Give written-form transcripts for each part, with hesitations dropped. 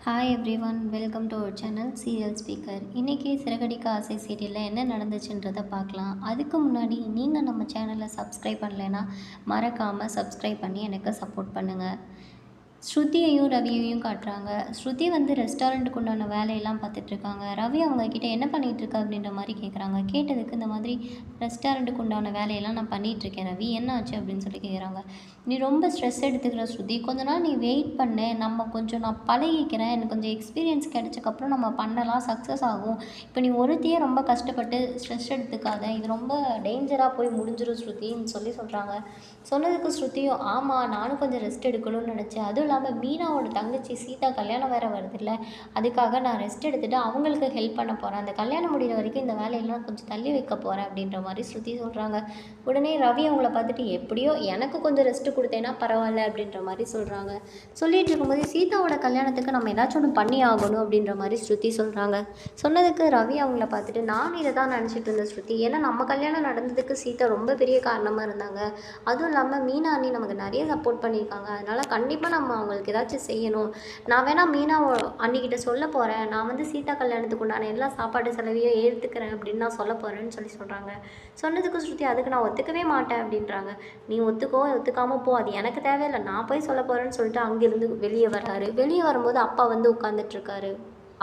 Hi everyone, welcome to our channel serial speaker. இன்றைக்கி சிறகடிக்க ஆசை சீரியலில் என்ன நடந்துச்சுன்றதை பார்க்கலாம். அதுக்கு முன்னாடி நீங்கள் நம்ம சேனலை சப்ஸ்கிரைப் பண்ணலைன்னா மறக்காமல் சப்ஸ்கிரைப் பண்ணி எனக்கு சப்போர்ட் பண்ணுங்கள். ஸ்ருதியையும் ரவியையும் காட்டுறாங்க. ஸ்ருதி வந்து ரெஸ்டாரண்ட்டுக்கு உண்டான வேலையெல்லாம் பார்த்துட்ருக்காங்க. ரவி அவங்கக்கிட்ட என்ன பண்ணிகிட்ருக்க அப்படின்ற மாதிரி கேட்குறாங்க. கேட்டதுக்கு இந்த மாதிரி ரெஸ்டாரண்ட்டுக்கு உண்டான வேலையெல்லாம் நான் பண்ணிகிட்ருக்கேன் ரவி, என்ன ஆச்சு அப்படின்னு சொல்லி கேட்குறாங்க. நீ ரொம்ப ஸ்ட்ரெஸ் எடுத்துக்கிற ஸ்ருதி, கொஞ்ச நாள் நீ வெயிட் பண்ணு, நான் பழகிக்கிறேன், எனக்கு கொஞ்சம் எக்ஸ்பீரியன்ஸ் கிடைச்சக்கப்புறம் நம்ம பண்ணலாம், சக்ஸஸ் ஆகும். இப்போ நீ ஒருத்தையே ரொம்ப கஷ்டப்பட்டு ஸ்ட்ரெஸ் எடுத்துக்காத, இது ரொம்ப டேஞ்சராக போய் முடிஞ்சிடும் ஸ்ருதின்னு சொல்கிறாங்க. சொன்னதுக்கு ஸ்ருதியும் ஆமாம், நானும் கொஞ்சம் ரெஸ்ட் எடுக்கணும்னு நினச்சேன், அதுவும் இல்லாமல் மீனாவோட தங்கச்சி சீதா கல்யாணம் வேறு வருதுல்ல, அதுக்காக நான் ரெஸ்ட் எடுத்துகிட்டு அவங்களுக்கு ஹெல்ப் பண்ண போகிறேன், அந்த கல்யாணம் முடிகிற வரைக்கும் இந்த வேலையெல்லாம் கொஞ்சம் தள்ளி வைக்க போகிறேன் அப்படின்ற மாதிரி ஸ்ருதி சொல்கிறாங்க. உடனே ரவி அவங்கள பார்த்துட்டு எப்படியோ எனக்கு கொஞ்சம் ரெஸ்ட்டு கொடுத்தேன்னா பரவாயில்ல அப்படின்ற மாதிரி சொல்கிறாங்க. சொல்லிகிட்டு இருக்கும்போது சீதாவோட கல்யாணத்துக்கு நம்ம ஏதாச்சும் ஒன்று பண்ணி ஆகணும் அப்படின்ற மாதிரி ஸ்ருதி சொல்கிறாங்க. சொன்னதுக்கு ரவி அவங்கள பார்த்துட்டு நான் இதை தான் நினச்சிட்டு இருந்தேன் ஸ்ருதி, ஏன்னா நம்ம கல்யாணம் நடந்ததுக்கு சீதா ரொம்ப பெரிய காரணமாக இருந்தாங்க, அதுவும் இல்லாமல் மீனா அண்ணி நமக்கு நிறைய சப்போர்ட் பண்ணியிருக்காங்க, அதனால் கண்டிப்பாக நம்ம அவங்களுக்கு ஏதாச்சும் செய்யணும். நான் வேணால் மீனா அன்னிக்கிட்ட சொல்ல போகிறேன், நான் வந்து சீதா கல்யாணத்துக்கு உண்டான எல்லா சாப்பாடு செலவையும் ஏற்றுக்கிறேன் அப்படின்னு நான் சொல்ல போகிறேன்னு சொல்கிறாங்க. சொன்னதுக்கு ஸ்ருதி அதுக்கு நான் ஒத்துக்கவே மாட்டேன் அப்படின்றாங்க. நீ ஒத்துக்காமல் போ, அது எனக்கு தேவையில்லை, நான் போய் சொல்ல போகிறேன்னு சொல்லிட்டு அங்கேருந்து வெளியே வராரு. வெளியே வரும்போது அப்பா வந்து உட்காந்துட்ருக்காரு.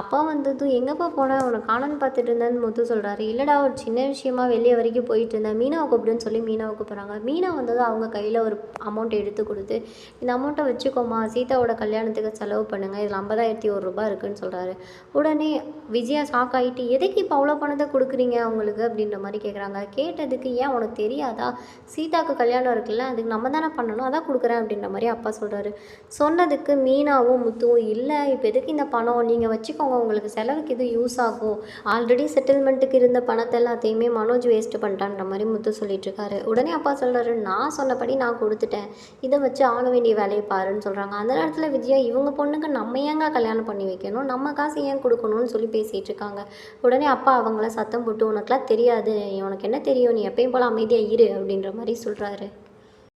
அப்பா வந்ததும் எங்கேப்பா போனேன், உன்னை காணோன்னு பார்த்துட்டு இருந்தேன்னு முத்து சொல்கிறாரு. இல்லைடா, ஒரு சின்ன விஷயமா வெளியே வரைக்கும் போயிட்டு இருந்தேன், மீனாவை கூப்பிடுன்னு சொல்லி மீனாவை கூப்பிட்றாங்க. மீனா வந்ததும் அவங்க கையில் ஒரு அமௌண்ட்டை எடுத்து கொடுத்து இந்த அமௌண்ட்டை வச்சுக்கோமா, சீதாவோட கல்யாணத்துக்கு செலவு பண்ணுங்கள், இதில் 50,001 ரூபா இருக்குதுன்னு சொல்கிறாரு. உடனே விஜயா ஷாக் ஆகிட்டு எதுக்கு இப்போ அவ்வளோ பணத்தை கொடுக்குறீங்க அவங்களுக்கு அப்படின்ற மாதிரி கேட்குறாங்க. கேட்டதுக்கு ஏன் உனக்கு தெரியாதா, சீதாவுக்கு கல்யாணம் இருக்குல்ல, அதுக்கு நம்ம தானே பண்ணணும், அதான் கொடுக்குறேன் அப்படின்ற மாதிரி அப்பா சொல்கிறாரு. சொன்னதுக்கு மீனாவும் முத்துவும் இல்லை, இப்போ எதுக்கு இந்த பணம், நீங்கள் வச்சுக்கோ, உங்களுக்கு செலவுக்கு எதுவும் யூஸ் ஆகும், ஆல்ரெடி செட்டில்மெண்ட்டுக்கு இருந்த பணத்தை எல்லாத்தையுமே மனோஜ் வேஸ்ட் பண்ணிட்டான்ற மாதிரி முத்து சொல்லிட்டு இருக்காரு. உடனே அப்பா சொல்கிறாரு, நான் சொன்னபடி நான் கொடுத்துட்டேன், இதை வச்சு ஆன வேண்டிய வேலையை பாருன்னு சொல்கிறாங்க. அந்த நேரத்தில் விஜயா இவங்க பொண்ணுக்கு நம்ம ஏங்க கல்யாணம் பண்ணி வைக்கணும், நம்ம காசு ஏன் கொடுக்கணும்னு சொல்லி பேசிகிட்டு இருக்காங்க. உடனே அப்பா அவங்கள சத்தம் போட்டு உனக்குலாம் தெரியாது, உனக்கு என்ன தெரியும், நீ எப்பயும் போல் அமைதியாக இரு அப்படின்ற மாதிரி சொல்கிறாரு.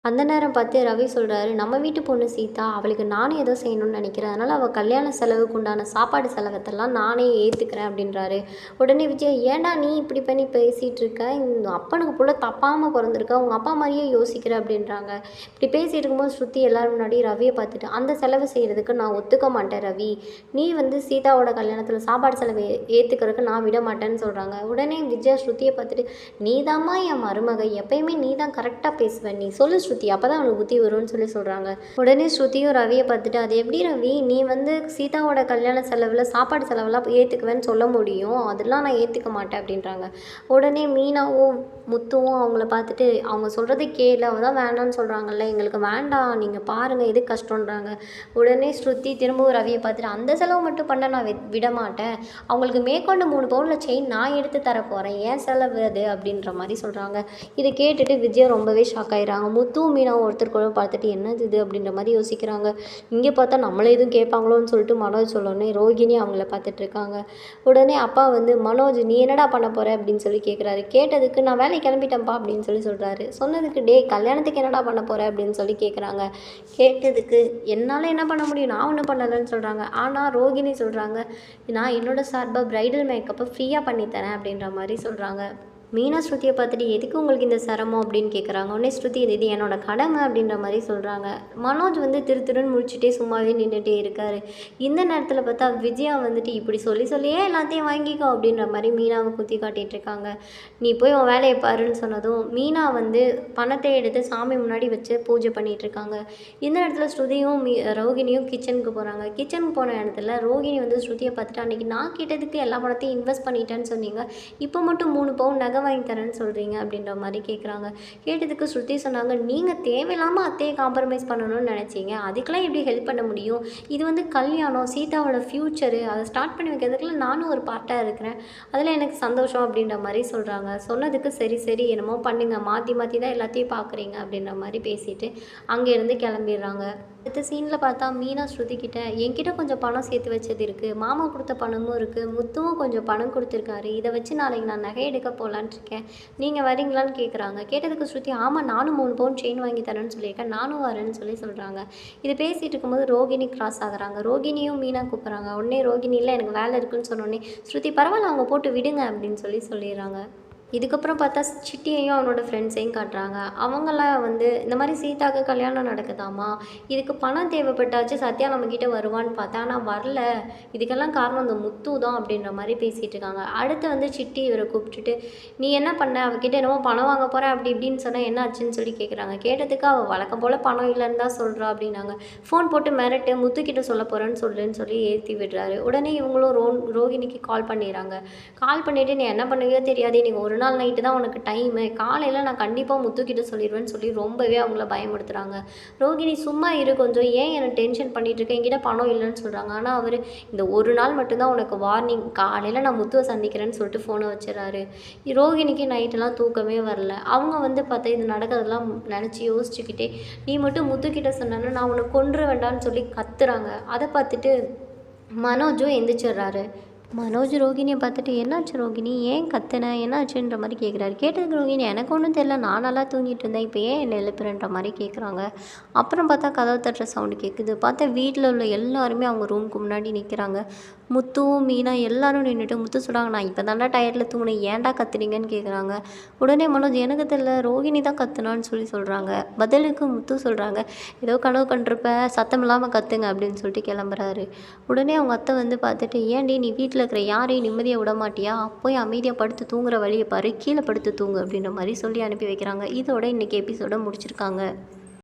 அந்த நேரம் பார்த்து ரவி சொல்கிறாரு, நம்ம வீட்டு பொண்ணு சீதா, அவளுக்கு நானே ஏதோ செய்யணும்னு நினைக்கிறேன், அதனால் அவள் கல்யாண செலவுக்கு உண்டான சாப்பாடு செலவத்தெல்லாம் நானே ஏற்றுக்கிறேன் அப்படின்றாரு. உடனே விஜய் ஏன்டா நீ இப்படி பண்ணி பேசிகிட்டு இருக்க, இந்த அப்பனுக்கு புள்ள தப்பாமல் பிறந்திருக்க, உங்கள் அப்பா மாதிரியே யோசிக்கிற அப்படின்றாங்க. இப்படி பேசிகிட்டு இருக்கும்போது ஸ்ருதி எல்லோரும் முன்னாடி ரவியை பார்த்துட்டு அந்த செலவு செய்கிறதுக்கு நான் ஒத்துக்க மாட்டேன் ரவி, நீ வந்து சீதாவோட கல்யாணத்தில் சாப்பாடு செலவு ஏற்றுக்கிறதுக்கு நான் விட மாட்டேன்னு சொல்கிறாங்க. உடனே விஜயா ஸ்ருதியை பார்த்துட்டு நீ தாம்மா என் மருமக, எப்பயுமே நீ தான் கரெக்டாக பேசுவேன், நீ சொல்லு ஸ்ருதி, அப்போ தான் அவனுக்கு புத்தி வரும்னு சொல்கிறாங்க. உடனே ஸ்ருதியும் ரவியை பார்த்துட்டு அது எப்படி ரவி, நீ வந்து சீதாவோட கல்யாண செலவில் சாப்பாடு செலவெல்லாம் ஏற்றுக்குவேன்னு சொல்ல முடியும், அதெல்லாம் நான் ஏற்றுக்க மாட்டேன் அப்படின்றாங்க. உடனே மீனாவும் முத்துவும் அவங்கள பார்த்துட்டு அவங்க சொல்கிறத கேளு, அவள் தான் வேண்டான்னு சொல்கிறாங்கல்ல, எங்களுக்கு வேண்டாம், நீங்கள் பாருங்கள் எது கஷ்டன்றாங்க. உடனே ஸ்ருதி திரும்பவும் ரவியை பார்த்துட்டு அந்த செலவு மட்டும் பண்ண நான் விட மாட்டேன், அவங்களுக்கு மேற்கொண்டு 3 பவுனில் செயின் நான் எடுத்து தர போகிறேன், ஏன் செலவு அது அப்படின்ற மாதிரி சொல்கிறாங்க. இதை கேட்டுட்டு விஜயா ரொம்பவே ஷாக் ஆயிடுறாங்க. முத்துவும் மீனாவும் ஒருத்தருக்குள்ள பார்த்துட்டு என்னது இது அப்படின்ற மாதிரி யோசிக்கிறாங்க. இங்கே பார்த்தா நம்மளே எதுவும் கேட்பாங்களோன்னு சொல்லிட்டு மனோஜ் சொல்லணுன்னே ரோகிணி அவங்கள பார்த்துட்டு இருக்காங்க. உடனே அப்பா வந்து மனோஜ் நீ என்னடா பண்ண போகிற அப்படின்னு சொல்லி கேட்குறாரு. கேட்டதுக்கு நான் வேலைக்கு கிளம்பிட்டேன்ப்பா அப்படின்னு சொல்கிறாரு. சொன்னதுக்கு டே கல்யாணத்துக்கு என்னடா பண்ண போகிற அப்படின்னு சொல்லி கேட்குறாங்க. கேட்டதுக்கு என்னால் என்ன பண்ண முடியும், நான் ஒன்றும் பண்ணலைன்னு சொல்கிறாங்க. ஆனால் ரோகிணி சொல்கிறாங்க, நான் என்னோட சார்பாக ப்ரைடல் மேக்கப்பை ஃப்ரீயாக பண்ணித்தரேன் அப்படின்ற மாதிரி சொல்கிறாங்க. மீனா ஸ்ருதியை பார்த்துட்டு எதுக்கு உங்களுக்கு இந்த சிரமம் அப்படின்னு கேட்குறாங்க. உடனே ஸ்ருதி இது என்னோட கடமை அப்படின்ற மாதிரி சொல்கிறாங்க. மனோஜ் வந்து திருன்னு முடிச்சுட்டே சும்மாவே நின்றுட்டே இருக்காரு. இந்த நேரத்தில் பார்த்தா விஜயா வந்துட்டு இப்படி சொல்லியே எல்லாத்தையும் வாங்கிக்கோ அப்படின்ற மாதிரி மீனாவை குத்தி காட்டிகிட்டு இருக்காங்க. நீ போய் உன் வேலையை பாருன்னு சொன்னதும் மீனா வந்து பணத்தை எடுத்து சாமி முன்னாடி வச்சு பூஜை பண்ணிகிட்டு இருக்காங்க. இந்த நேரத்தில் ஸ்ருதியும் ரோகிணியும் கிச்சனுக்கு போகிறாங்க. கிச்சனுக்கு போன இடத்துல ரோகிணி வந்து ஸ்ருதியை பார்த்துட்டு அன்றைக்கி நான் கேட்டதுக்கு எல்லா பணத்தையும் இன்வெஸ்ட் பண்ணிட்டேன்னு சொன்னீங்க, இப்போ மட்டும் 3 பவுன் நகை வாங்கி தரேன்னு சொல்கிறீங்க அப்படின்ற மாதிரி கேட்குறாங்க. கேட்டதுக்கு ஸ்ருதி சொன்னாங்க, நீங்கள் தேவையில்லாமல் அத்தையை காம்ப்ரமைஸ் பண்ணணும்னு நினச்சிங்க, அதுக்கெல்லாம் எப்படி ஹெல்ப் பண்ண முடியும், இது வந்து கல்யாணம் சீதாவோட ஃப்யூச்சரு, அதை ஸ்டார்ட் பண்ணி வைக்கிறதுக்குள்ள நானும் ஒரு பார்ட்டாக இருக்கிறேன், அதில் எனக்கு சந்தோஷம் அப்படின்ற மாதிரி சொல்கிறாங்க. சொன்னதுக்கு சரி என்னமோ பண்ணுங்க, மாற்றி தான் எல்லாத்தையும் பார்க்குறீங்க அப்படின்ற மாதிரி பேசிட்டு அங்கேருந்து கிளம்பிடுறாங்க. அடுத்த சீனில் பார்த்தா மீனா ஸ்ருதி கிட்ட என்கிட்ட கொஞ்சம் பணம் சேர்த்து வச்சது இருக்குது, மாமா கொடுத்த பணமும் இருக்குது, முத்துவும் கொஞ்சம் பணம் கொடுத்துருக்காரு, இதை வச்சு நாளைக்கு நான் நகை எடுக்க போகலான்னு இருக்கேன், நீங்கள் வரீங்களான்னு கேட்குறாங்க. கேட்டதுக்கு ஸ்ருதி ஆமாம் நானும் 3 பவுன் செயின் வாங்கி தரேன்னு சொல்லியிருக்கேன், நானும் வரேன்னு சொல்கிறாங்க. இது பேசிகிட்டு இருக்கும்போது ரோகிணி கிராஸ் ஆகுறாங்க. ரோகிணியும் மீனா கூப்பிட்றாங்க. உடனே ரோகிணி இல்லை எனக்கு வேலை இருக்குன்னு சொன்னோடனே ஸ்ருதி பரவாயில்ல அவங்க போட்டு விடுங்க அப்படின்னு சொல்லிடுறாங்க. இதுக்கப்புறம் பார்த்தா சிட்டியையும் அவனோட ஃப்ரெண்ட்ஸையும் காட்டுறாங்க. அவங்களாம் வந்து இந்த மாதிரி சீதாவுக்கு கல்யாணம் நடக்குதாமா, இதுக்கு பணம் தேவைப்பட்டாச்சு சத்யா நம்மக்கிட்ட வருவான்னு பார்த்தா ஆனால் வரல, இதுக்கெல்லாம் காரணம் இந்த முத்து தான் அப்படின்ற மாதிரி பேசிகிட்டு இருக்காங்க. அடுத்து வந்து சிட்டி இவரை கூப்பிட்டுட்டு நீ என்ன பண்ண, அவகிட்ட என்னமோ பணம் வாங்க போகிறேன் அப்படி இப்படின்னு சொன்னால் என்ன ஆச்சுன்னு சொல்லி கேட்குறாங்க. கேட்டதுக்கு அவள் வழக்கம் போல் பணம் இல்லைன்னு தான் சொல்கிறா அப்படின்னாங்க. ஃபோன் போட்டு மிரட்டு, முத்துக்கிட்ட சொல்ல போகிறேன்னு சொல்லி ஏற்றி விடுறாரு. உடனே இவங்களும் ரோகிணிக்கு கால் பண்ணிடுறாங்க. கால் பண்ணிவிட்டு நீ என்ன பண்ணுவியோ தெரியாது, நீங்கள் ஒரு நாள் நைட்டு தான் உனக்கு டைமு, காலையில் நான் கண்டிப்பாக முத்துக்கிட்ட சொல்லிடுவேன்னு சொல்லி ரொம்பவே அவங்கள பயமுறுத்துறாங்க. ரோகிணி சும்மா இரு கொஞ்சம், ஏன் என்னை டென்ஷன் பண்ணிகிட்டு இருக்கேன், என்கிட்ட பணம் இல்லைன்னு சொல்கிறாங்க. ஆனால் அவர் இந்த ஒரு நாள் மட்டும்தான் உனக்கு வார்னிங், காலையில் நான் முத்துவை சந்திக்கிறேன்னு சொல்லிட்டு ஃபோனை வச்சிடறாரு. ரோகிணிக்கு நைட்டெல்லாம் தூக்கமே வரல. அவங்க வந்து பார்த்தா இது நடக்கிறதெல்லாம் நினச்சி யோசிச்சுக்கிட்டே நீ மட்டும் முத்துக்கிட்ட சொன்னேன்னா நான் உன்னை கொன்று வேண்டான்னு சொல்லி கத்துறாங்க. அதை பார்த்துட்டு மனோஜும் எந்திரிச்சிடுறாரு. மனோஜ் ரோகிணியை பார்த்துட்டு என்னாச்சு ரோகிணி, ஏன் கத்துன, என்னாச்சுன்ற மாதிரி கேட்குறாரு. கேட்டதுக்கு ரோகிணி எனக்கு ஒன்றும் தெரியல, நான் நல்லா தூங்கிட்டு இருந்தேன், இப்போ ஏன் என்னை எழுப்புறன்ற மாதிரி கேட்குறாங்க. அப்புறம் பார்த்தா கதவு தட்டுற சவுண்டு கேட்குது. பார்த்தா வீட்டில் உள்ள எல்லாருமே அவங்க ரூமுக்கு முன்னாடி நிற்கிறாங்க. முத்துவும் மீனா எல்லாரும் நின்றுட்டு முத்து சொல்கிறாங்க நான் இப்போ தாண்டா டயர்டில் தூங்கினேன், ஏன்டா கத்துனீங்கன்னு கேட்குறாங்க. உடனே மனோஜ் எனக்கு தெரியல ரோகிணி தான் கத்துனான்னு சொல்கிறாங்க. பதிலுக்கு முத்து சொல்கிறாங்க ஏதோ கனவு கண்டிருப்ப, சத்தம் இல்லாமல் கத்துங்க அப்படின்னு சொல்லிட்டு கிளம்புறாரு. உடனே அவங்க அத்தை வந்து பார்த்துட்டு ஏன்டி நீ வீட்டில் இருக்கிற யாரையும் நிம்மதியாக விட மாட்டியா, போய் அமைதியாக படுத்து தூங்குற வழியை பாரு, கீழே படுத்து தூங்கு அப்படின்ற மாதிரி சொல்லி அனுப்பி வைக்கிறாங்க. இதோட இன்றைக்கி எபிசோட முடிச்சிருக்காங்க.